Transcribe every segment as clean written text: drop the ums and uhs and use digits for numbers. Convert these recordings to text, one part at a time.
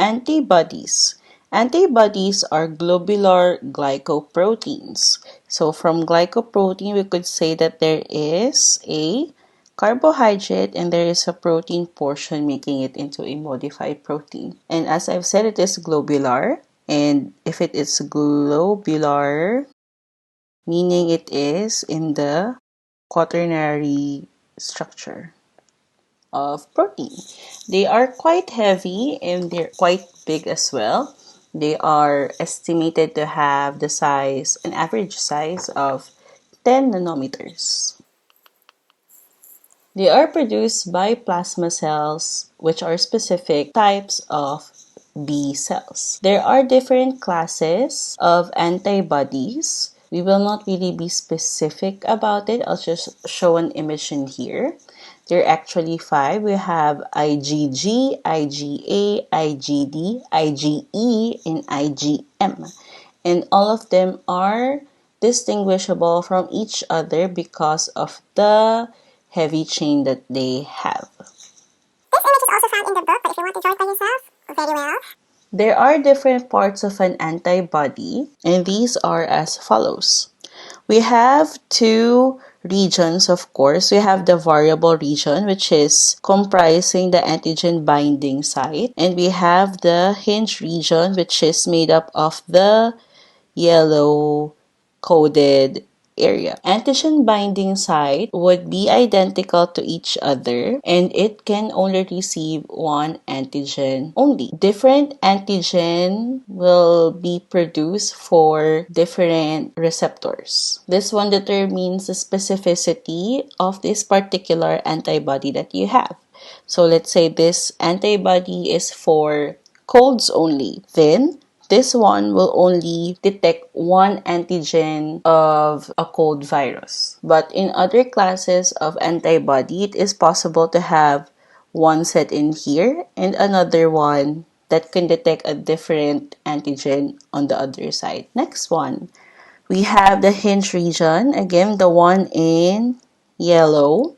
Antibodies. Antibodies are globular glycoproteins. So from glycoprotein, we could say that there is a carbohydrate and there is a protein portion making it into a modified protein. And as I've said, it is globular. And if it is globular, meaning it is in the quaternary structure of protein. They are quite heavy and they're quite big as well. They are estimated to have the size, an average size of 10 nanometers. They are produced by plasma cells, which are specific types of B cells. There are different classes of antibodies. We will not really be specific about it. I'll just show an image in here. There are actually 5. We have IgG, IgA, IgD, IgE, and IgM. And all of them are distinguishable from each other because of the heavy chain that they have. This image is also found in the book, but if you want to draw it by yourself, very well. There are different parts of an antibody, and these are as follows. We have 2 regions, of course. We have the variable region, which is comprising the antigen binding site. And we have the hinge region, which is made up of the yellow coded area. Antigen binding site would be identical to each other and it can only receive one antigen only. Different antigen will be produced for different receptors. This one determines the specificity of this particular antibody that you have. So let's say this antibody is for colds only. Then this one will only detect one antigen of a cold virus. But in other classes of antibody, it is possible to have one set in here and another one that can detect a different antigen on the other side. Next one, we have the hinge region. Again, the one in yellow.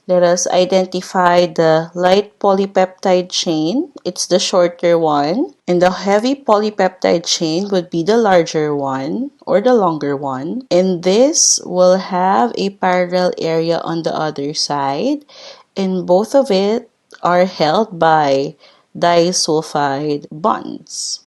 Let us identify the light polypeptide chain. It's the shorter one. And the heavy polypeptide chain would be the larger one or the longer one. And this will have a parallel area on the other side. And both of it are held by disulfide bonds.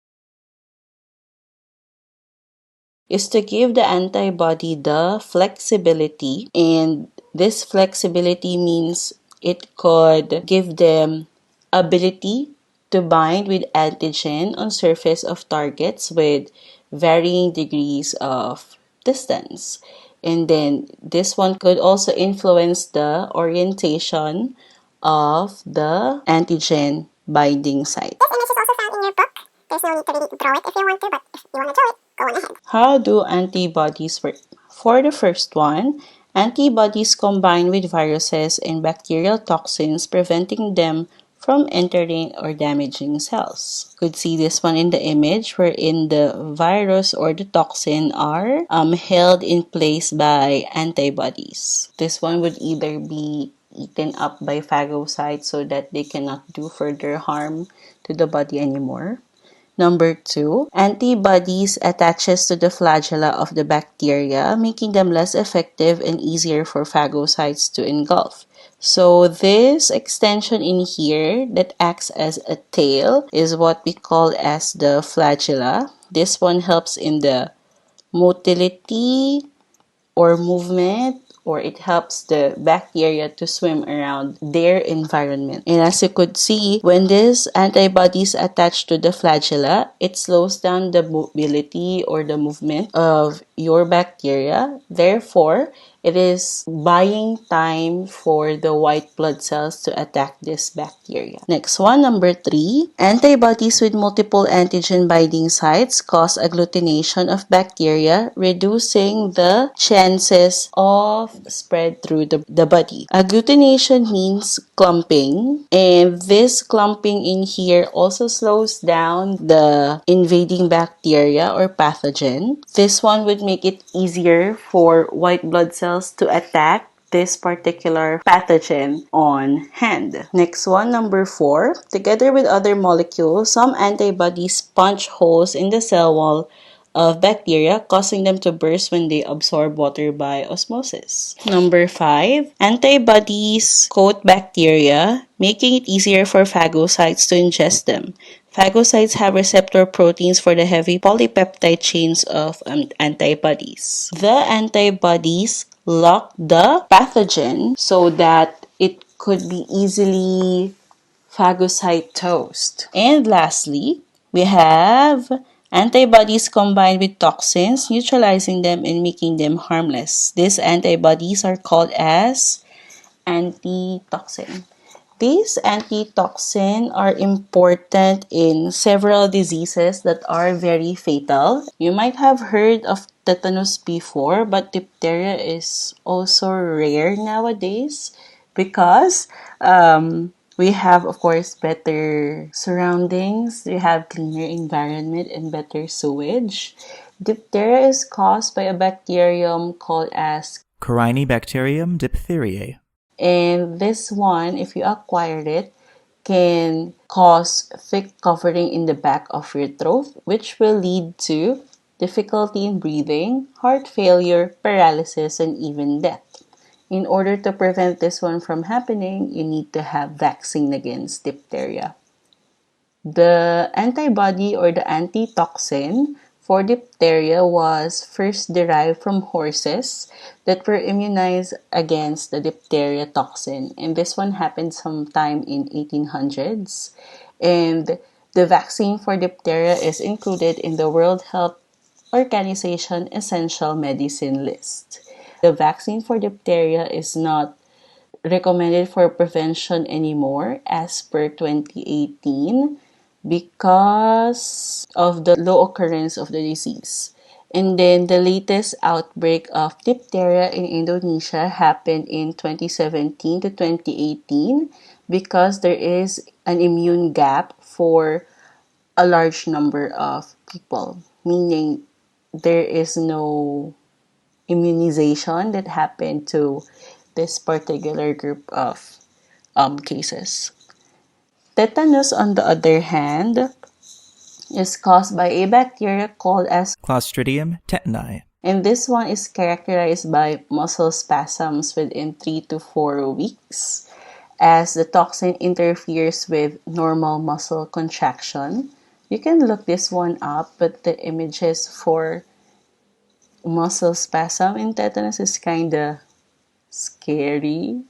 Is to give the antibody the flexibility, and this flexibility means it could give them ability to bind with antigen on surface of targets with varying degrees of distance. And then this one could also influence the orientation of the antigen binding site. This image is also found in your book. There's no need to really draw it if you want to, but if you want to draw it, go on ahead. How do antibodies work? For the first one, antibodies combine with viruses and bacterial toxins, preventing them from entering or damaging cells. You could see this one in the image wherein the virus or the toxin are held in place by antibodies. This one would either be eaten up by phagocytes so that they cannot do further harm to the body anymore. Number 2, antibodies attaches to the flagella of the bacteria, making them less effective and easier for phagocytes to engulf. So this extension in here that acts as a tail is what we call as the flagella. This one helps in the motility or movement, or it helps the bacteria to swim around their environment. And as you could see, when these antibodies attach to the flagella, it slows down the mobility or the movement of your bacteria. Therefore, it is buying time for the white blood cells to attack this bacteria. Next one, number 3. Antibodies with multiple antigen binding sites cause agglutination of bacteria, reducing the chances of spread through the body. Agglutination means clumping, and this clumping in here also slows down the invading bacteria or pathogen. This one would make it easier for white blood cells to attack this particular pathogen on hand. Next one, number 4. Together with other molecules, some antibodies punch holes in the cell wall of bacteria, causing them to burst when they absorb water by osmosis. Number 5, antibodies coat bacteria, making it easier for phagocytes to ingest them. Phagocytes have receptor proteins for the heavy polypeptide chains of antibodies. The antibodies lock the pathogen so that it could be easily phagocytosed. And lastly, we have antibodies combined with toxins, neutralizing them and making them harmless. These antibodies are called as antitoxin. These antitoxin are important in several diseases that are very fatal. You might have heard of tetanus before, but diphtheria is also rare nowadays because we have, of course, better surroundings, we have cleaner environment and better sewage. Diphtheria is caused by a bacterium called as Corynebacterium diphtheriae. and this one, if you acquired it, can cause thick covering in the back of your throat, which will lead to difficulty in breathing, heart failure, paralysis, and even death. In order to prevent this one from happening, you need to have vaccine against diphtheria. The antibody or the antitoxin for diphtheria was first derived from horses that were immunized against the diphtheria toxin. And this one happened sometime in 1800s. And the vaccine for diphtheria is included in the World Health Organization Essential Medicine list. The vaccine for diphtheria is not recommended for prevention anymore as per 2018 because of the low occurrence of the disease. And then the latest outbreak of diphtheria in Indonesia happened in 2017 to 2018 because there is an immune gap for a large number of people, meaning there is no immunization that happened to this particular group of cases. Tetanus, on the other hand, is caused by a bacteria called as Clostridium tetani. and this one is characterized by muscle spasms within 3 to 4 weeks as the toxin interferes with normal muscle contraction. You can look this one up, but the images for muscle spasm in tetanus is kind of scary.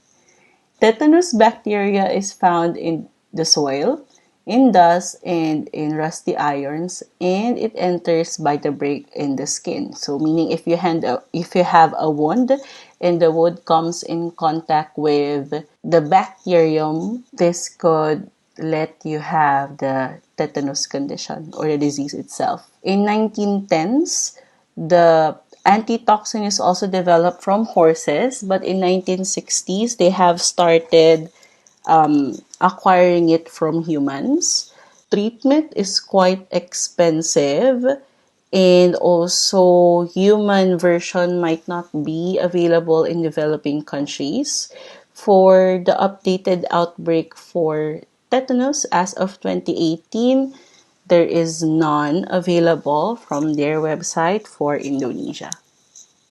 Tetanus bacteria is found in the soil, in dust, and in rusty irons, and it enters by the break in the skin. So, meaning if you have a wound and the wound comes in contact with the bacterium, this could let you have the tetanus condition or the disease itself. In 1910s, the antitoxin is also developed from horses, but in 1960s they have started acquiring it from humans. Treatment is quite expensive, and also human version might not be available in developing countries. For the updated outbreak for tetanus as of 2018, there is none available from their website for Indonesia.